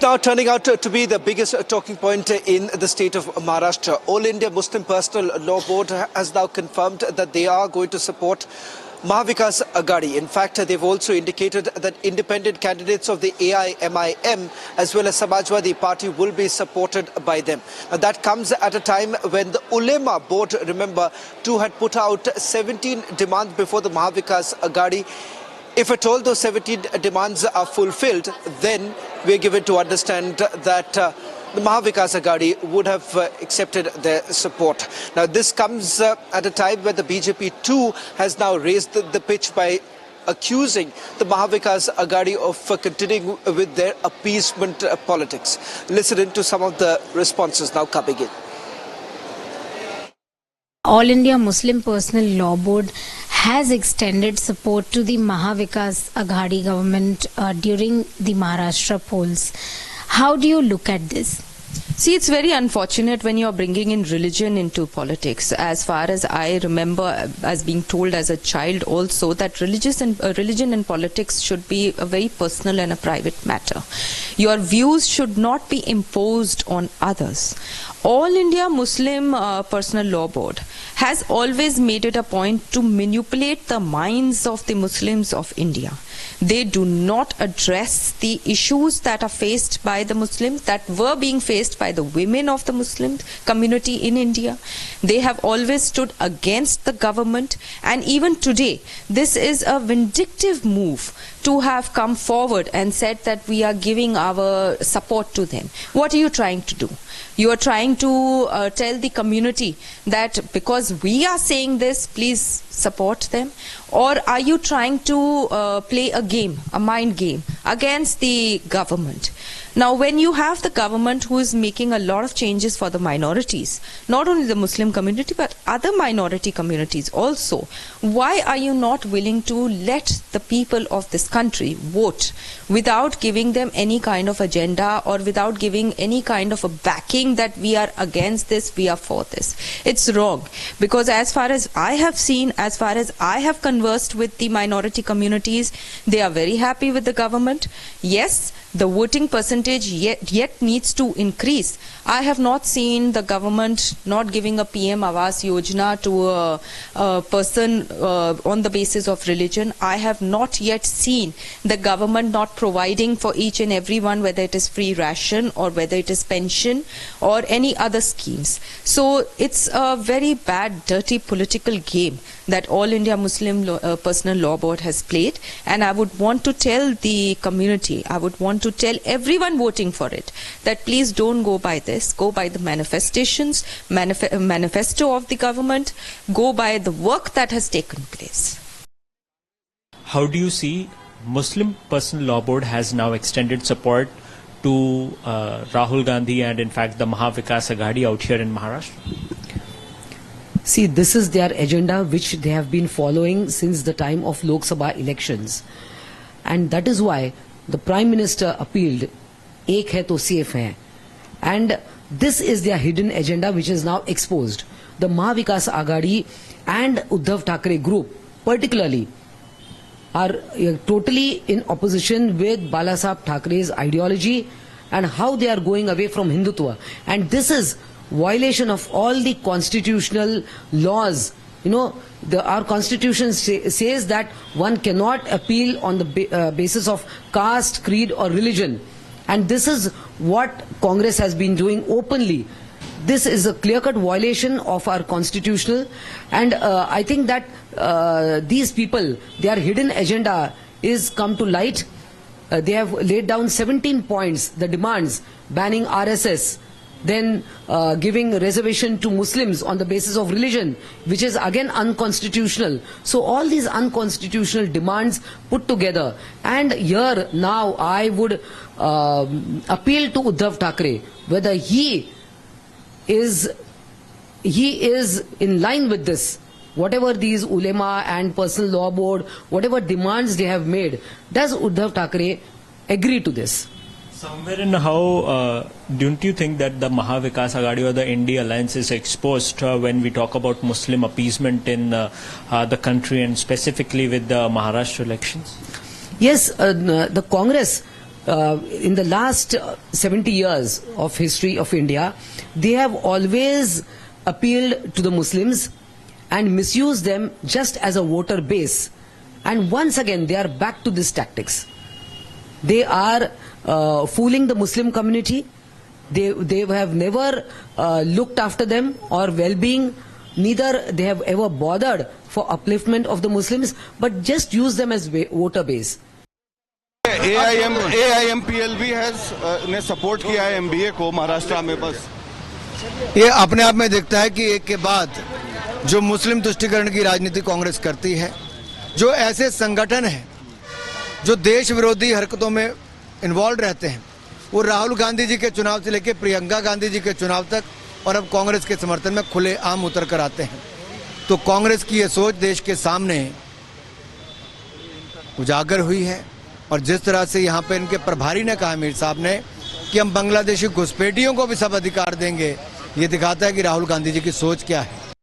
now turning out to be the biggest talking point in the state of Maharashtra. All India Muslim Personal Law Board has now confirmed that they are going to support Mahavikas Aghadi. In fact, they've also indicated that independent candidates of the AIMIM as well as Samajwadi Party will be supported by them. That comes at a time when the Ulema board, remember, too had put out 17 demands before the Mahavikas Aghadi. If at all those 17 demands are fulfilled, then we're given to understand that the Mahavikas Aghadi would have accepted their support. Now, this comes at a time when the BJP too has now raised the pitch by accusing the Mahavikas Aghadi of continuing with their appeasement politics. Listen in to some of the responses now coming in. All India Muslim Personal Law Board has extended support to the Mahavikas Aghadi government during the Maharashtra polls. How do you look at this? See, it's very unfortunate when you're bringing in religion into politics. As far as I remember, as being told as a child also, that religion and politics should be a very personal and a private matter. Your views should not be imposed on others. All India Muslim Personal Law Board has always made it a point to manipulate the minds of the Muslims of India. They do not address the issues that are faced by the Muslims, that were being faced by the women of the Muslim community in India. They have always stood against the government, and even today, this is a vindictive move to have come forward and said that we are giving our support to them. What are you trying to do? You are trying to tell the community that because we are saying this, please support them? Or are you trying to play a game, a mind game against the government? Now, when you have the government who is making a lot of changes for the minorities, not only the Muslim community, but other minority communities also, why are you not willing to let the people of this country vote without giving them any kind of agenda or without giving any kind of a backing that we are against this, we are for this? It's wrong, because as far as I have seen, as far as I have conversed with the minority communities, they are very happy with the government. Yes, the voting percentage yet needs to increase. I have not seen the government not giving a PM Awas Yojana to a person on the basis of religion. I have not yet seen the government not providing for each and every one, whether it is free ration or whether it is pension or any other schemes. So it's a very bad, dirty political game that All India Muslim Personal Law Board has played, and I would want to tell the community, I would want to tell everyone voting for it, that please don't go by this, go by the manifestations, manifesto of the government, go by the work that has taken place. How do you see Muslim Personal Law Board has now extended support to Rahul Gandhi and in fact the Mahavikas Aghadi out here in Maharashtra? See, this is their agenda which they have been following since the time of Lok Sabha elections. And that is why the Prime Minister appealed, Ek hai to safe hai. And this is their hidden agenda which is now exposed. The Mahavikas Aghadi and Uddhav Thackeray group particularly are totally in opposition with Balasaheb Thackeray's ideology and how they are going away from Hindutva. And this is violation of all the constitutional laws. You know, our constitution says that one cannot appeal on the basis of caste, creed or religion. And this is what Congress has been doing openly. This is a clear-cut violation of our constitutional, and I think that these people, their hidden agenda is come to light. They have laid down 17 points, the demands, banning RSS, then giving reservation to Muslims on the basis of religion, which is again unconstitutional. So all these unconstitutional demands put together, and here now I would appeal to Uddhav Thackeray whether he is in line with this. Whatever these ulema and personal law board, whatever demands they have made, does Uddhav Thackeray agree to this? Somewhere in how don't you think that the Mahavikas Aghadi or the India Alliance is exposed when we talk about Muslim appeasement in the country and specifically with the Maharashtra elections? Yes, the Congress in the last 70 years of history of India, they have always appealed to the Muslims and misused them just as a voter base. And once again, they are back to these tactics. They are fooling the Muslim community. They have never looked after them or well-being. Neither they have ever bothered for upliftment of the Muslims, but just use them as voter base. AIMPLB ने support किया है MBA को महाराष्ट्र में। बस ये अपने आप में दिखता है कि एक के बाद जो मुस्लिम तुष्टीकरण की राजनीति कांग्रेस करती है, जो ऐसे संगठन हैं जो देश विरोधी हरकतों में इन्वॉल्व रहते हैं, वो राहुल गांधी जी के चुनाव से लेकर प्रियंका गांधी जी के चुनाव तक और अब कांग्रेस के समर्थन में खुले आम उतर कर आते हैं। तो कांग्रेस की ये सोच देश के सामने उजागर हुई है। और जिस तरह से यहाँ पे इनके प्रभारी ने कहा, मीर साहब ने, कि हम बांग्लादेशी घुसपैठियों को भी सब अधिकार देंगे, ये दिखाता है कि राहुल गांधी जी की सोच क्या है।